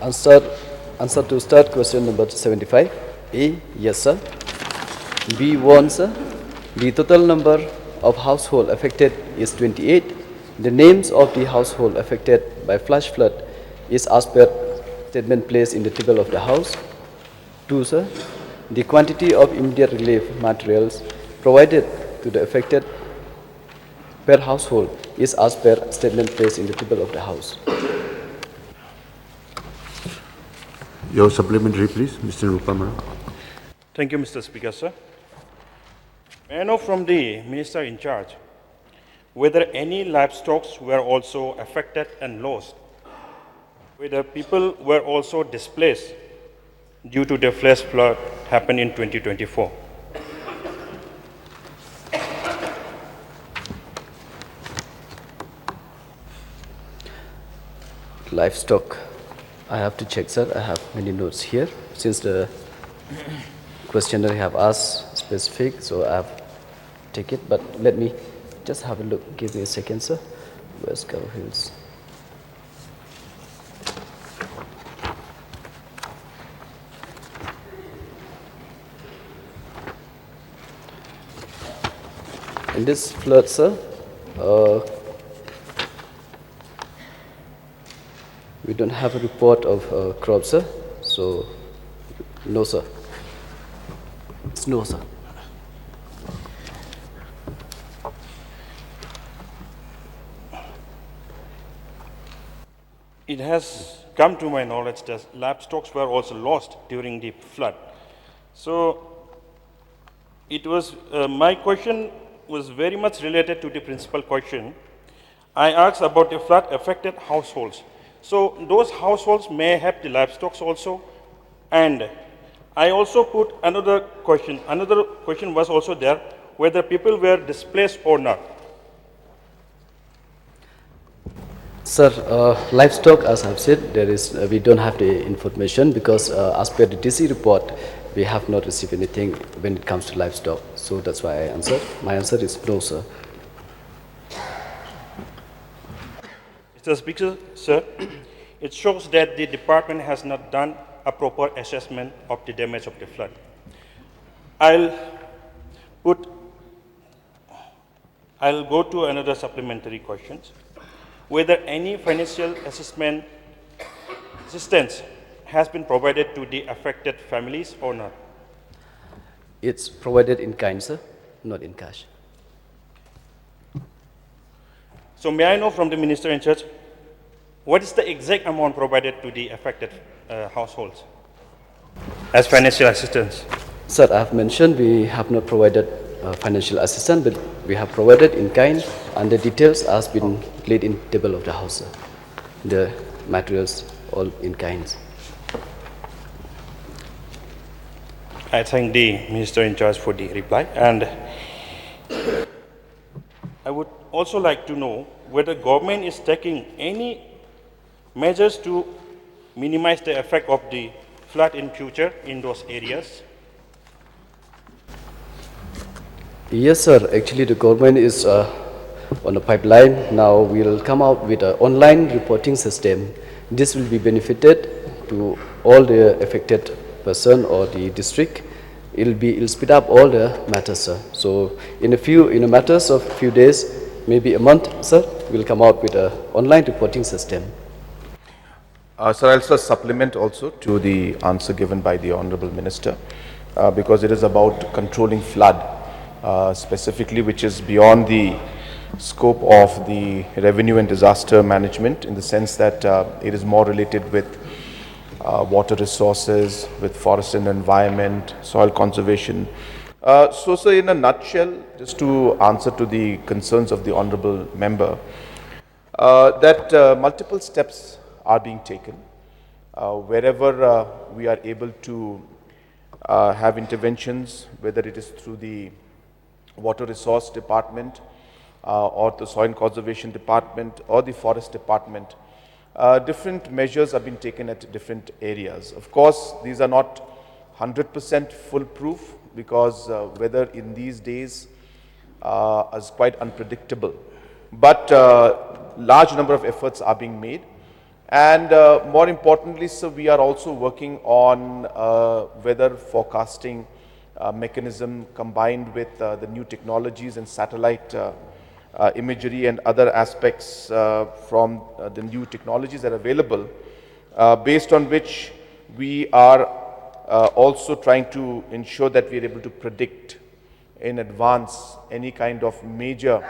Answer, answer to start question number 75. A, yes sir. B, 1 sir. The total number of household affected is 28. The names of the household affected by flash flood is as per statement placed in the table of the house. 2 sir. The quantity of immediate relief materials provided to the affected per household is as per statement placed in the table of the house. Your supplementary, please, Mr. Rupamara. Thank you, Mr. Speaker, sir. May I know from the Minister in charge whether any livestock were also affected and lost, whether people were also displaced due to the flash flood happened in 2024? Livestock, I have to check, sir. I have many notes here. Since the questionnaire have asked specific, so I have take it. But let me just have a look. Give me a second, sir. West Cow Hills. In this flood, sir, we don't have a report of crops, sir. So, no, sir. It's no, sir. It has come to my knowledge that livestock were also lost during the flood. So, it was my question was very much related to the principal question. I asked about the flood affected households. So those households may have the livestock also, and I also put another question. Another question was also there, whether people were displaced or not. Sir, livestock, as I've said, there is we don't have the information because as per the DC report, we have not received anything when it comes to livestock. So that's why I answered. My answer is no, sir. Mr. Speaker, sir, it shows that the department has not done a proper assessment of the damage of the flood. I'll go to another supplementary questions. Whether any financial assistance has been provided to the affected families or not? It's provided in kind, sir, not in cash. So may I know from the Minister in charge, what is the exact amount provided to the affected households as financial assistance? Sir, I have mentioned we have not provided financial assistance, but we have provided in kind, and the details has been laid in table of the house, sir. The materials all in kinds. I thank the Minister in charge for the reply, and I would also like to know whether government is taking any measures to minimize the effect of the flood in future in those areas. Yes, sir. Actually, the government is on the pipeline. Now we'll come out with an online reporting system. This will be benefited to all the affected person or the district. It'll speed up all the matters, sir. So in a matters of few days, maybe a month, sir, we'll come out with an online reporting system. Sir, I'll just supplement also to the answer given by the Honorable Minister, because it is about controlling flood, specifically, which is beyond the scope of the revenue and disaster management, in the sense that it is more related with water resources, with forest and environment, soil conservation. So, sir, in a nutshell, just to answer to the concerns of the Honorable Member, that multiple steps are being taken. Wherever we are able to have interventions, whether it is through the Water Resource Department or the Soil Conservation Department or the Forest Department, different measures have been taken at different areas. Of course, these are not 100% foolproof, because weather in these days is quite unpredictable. But large number of efforts are being made, And more importantly, sir, we are also working on weather forecasting mechanism combined with the new technologies and satellite imagery and other aspects from the new technologies that are available, based on which we are also trying to ensure that we are able to predict in advance any kind of major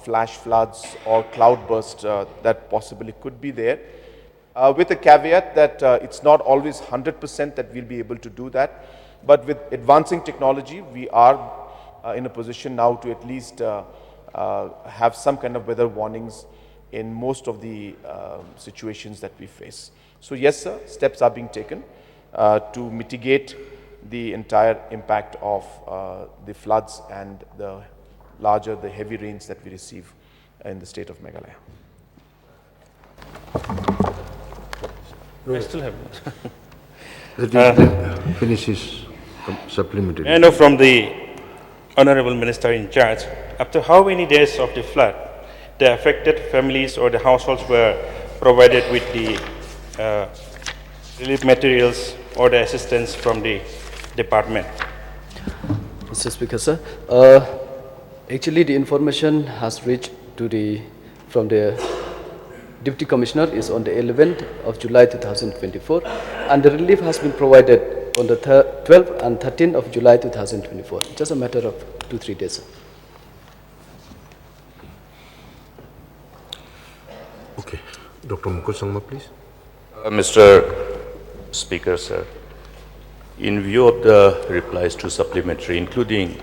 flash floods or cloudburst that possibly could be there, with a caveat that it's not always 100% that we'll be able to do that, but with advancing technology, we are in a position now to at least have some kind of weather warnings in most of the situations that we face. So yes, sir, steps are being taken to mitigate the entire impact of the floods and the heavy rains that we receive in the state of Meghalaya. I still have Finish his supplementary. I know from the Honorable Minister in charge, after how many days of the flood, the affected families or the households were provided with the relief materials or the assistance from the department? Mr. Speaker, sir, actually the information has reached to from the Deputy Commissioner is on the 11th of July 2024, and the relief has been provided on the 12th and 13th of July 2024. Just a matter of 2-3 days. Okay. Dr. Mukul Sangma, please. Mr. Speaker, sir, in view of the replies to supplementary, including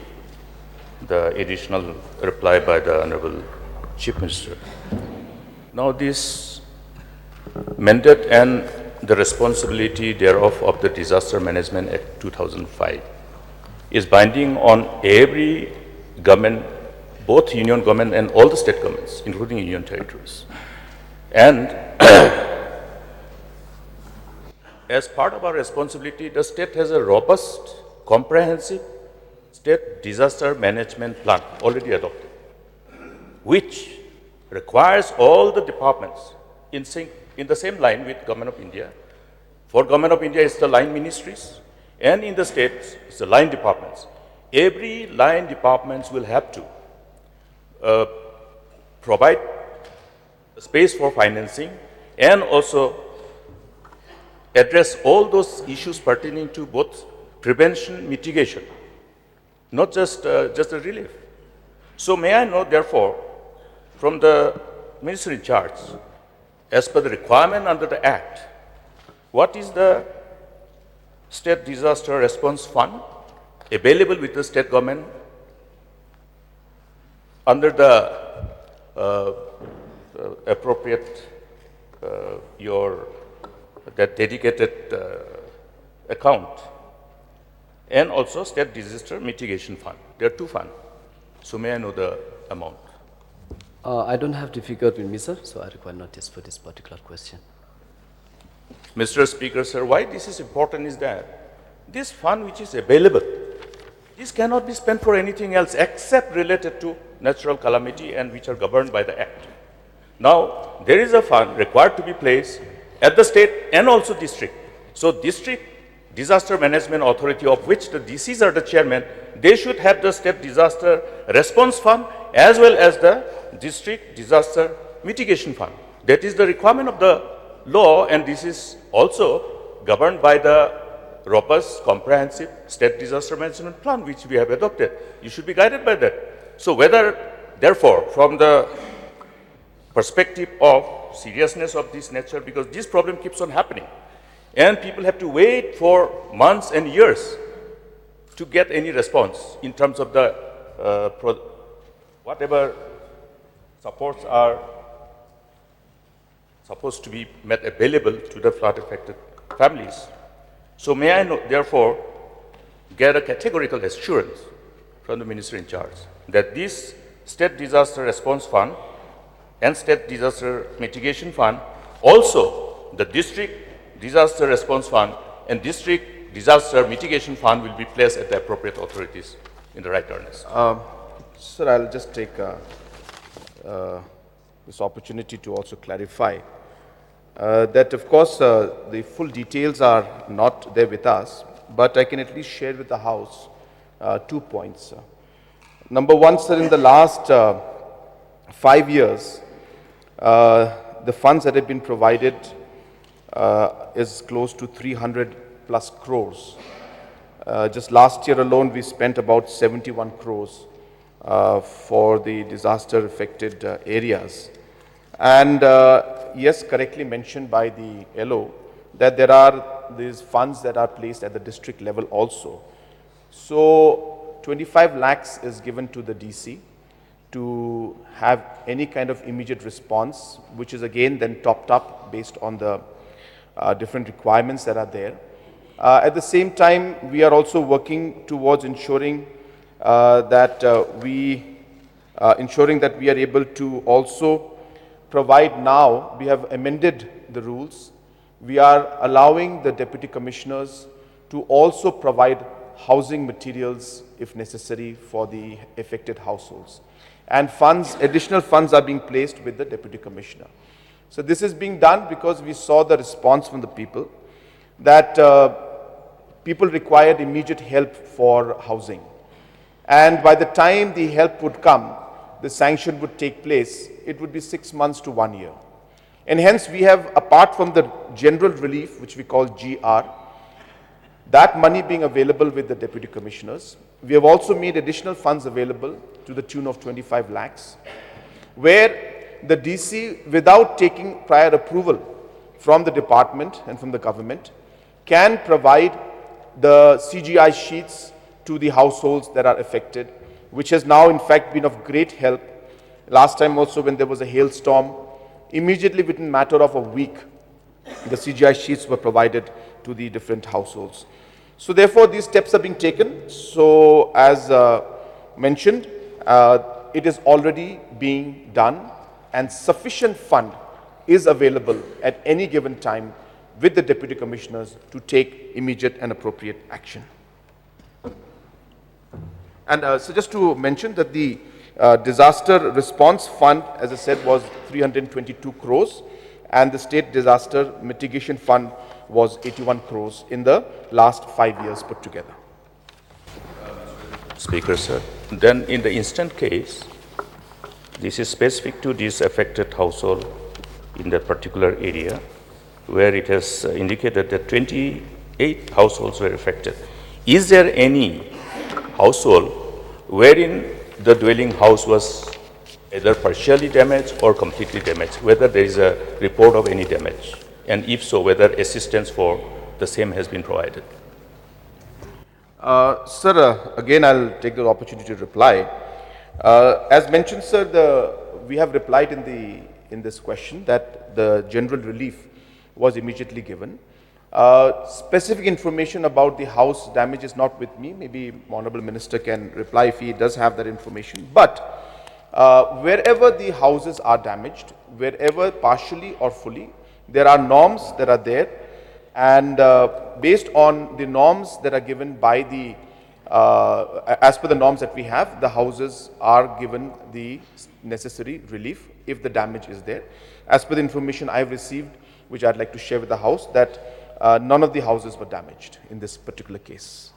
the additional reply by the Honorable Chief Minister, now this mandate and the responsibility thereof of the Disaster Management Act 2005 is binding on every government, both union government and all the state governments, including union territories. And as part of our responsibility, the state has a robust, comprehensive state disaster management plan already adopted, which requires all the departments in the same line with Government of India. For Government of India, it's the line ministries, and in the states, it's the line departments. Every line departments will have to provide space for financing and also address all those issues pertaining to both prevention, mitigation, not just the relief. So may I know, therefore, from the Minister in charge, as per the requirement under the Act, what is the State Disaster Response Fund available with the state government under the appropriate, that dedicated account, and also State Disaster Mitigation Fund. There are two funds. So may I know the amount? I don't have the figure with me, sir, so I require notice for this particular question. Mr. Speaker, sir, why this is important is that this fund which is available, this cannot be spent for anything else except related to natural calamity and which are governed by the Act. Now, there is a fund required to be placed at the state and also district. So district disaster management authority, of which the DCs are the chairman, they should have the state disaster response fund as well as the district disaster mitigation fund. That is the requirement of the law, and this is also governed by the robust, comprehensive state disaster management plan which we have adopted. You should be guided by that. So whether, therefore, from the perspective of seriousness of this nature, because this problem keeps on happening, and people have to wait for months and years to get any response in terms of the whatever supports are supposed to be made available to the flood-affected families. So may I, therefore, get a categorical assurance from the Minister in charge that this State Disaster Response Fund and State Disaster Mitigation Fund, also the District Disaster Response Fund and District Disaster Mitigation Fund will be placed at the appropriate authorities in the right earnest. Sir, I'll just take this opportunity to also clarify that of course the full details are not there with us, but I can at least share with the House 2 points. Number one, sir, in the last 5 years, the funds that have been provided is close to 300 plus crores. Just last year alone, we spent about 71 crores for the disaster affected areas. And yes, correctly mentioned by the LO that there are these funds that are placed at the district level also. So 25 lakhs is given to the DC to have any kind of immediate response, which is again then topped up based on the different requirements that are there. At the same time, we are also working towards ensuring that we are able to also provide now. We have amended the rules. We are allowing the deputy commissioners to also provide housing materials if necessary for the affected households. And funds, additional funds are being placed with the deputy commissioner. So this is being done because we saw the response from the people that people required immediate help for housing. And by the time the help would come, the sanction would take place, it would be 6 months to 1 year. And hence we have, apart from the general relief, which we call GR, that money being available with the deputy commissioners, we have also made additional funds available to the tune of 25 lakhs, where the DC, without taking prior approval from the department and from the government, can provide the CGI sheets to the households that are affected, which has now in fact been of great help. Last time also when there was a hailstorm, immediately within a matter of a week, the CGI sheets were provided to the different households. So therefore these steps are being taken. So as mentioned, it is already being done and sufficient fund is available at any given time with the deputy commissioners to take immediate and appropriate action. And so just to mention that the disaster response fund, as I said, was 322 crores, and the state disaster mitigation fund was 81 crores in the last 5 years put together. Speaker, sir. Then in the instant case, this is specific to this affected household in that particular area, where it has indicated that 28 households were affected. Is there any household wherein the dwelling house was either partially damaged or completely damaged, whether there is a report of any damage, and if so, whether assistance for the same has been provided? Sir, again I'll take the opportunity to reply. As mentioned, sir, we have replied in this question that the general relief was immediately given. Specific information about the house damage is not with me. Maybe Honorable Minister can reply if he does have that information. But wherever the houses are damaged, wherever partially or fully, there are norms that are there, and based on the norms that are given by the, as per the norms that we have, the houses are given the necessary relief if the damage is there. As per the information I have received, which I'd like to share with the House, that none of the houses were damaged in this particular case.